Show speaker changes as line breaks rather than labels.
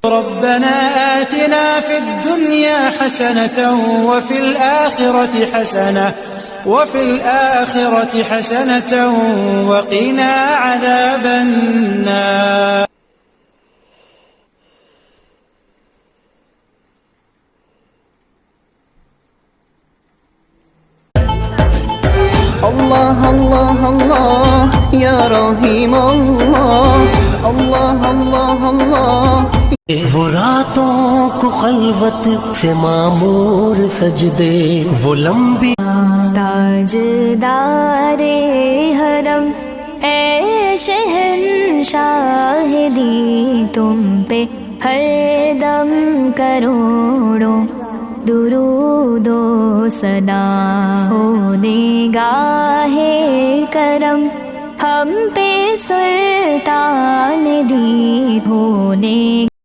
ربنا آتنا في الدنيا حسنة وفي الآخرة حسنة وقنا عذاب النار.
الله الله الله يا رحيم الله الله الله الله
वो रातों को खलवत से मामूर सजदे वो लंबी
ताजदारे हरम ए शहंशाह दी तुम पे हर दम करोड़ों दुरूदो सदा हो निगाहे करम हम पे सुल्तान दी होने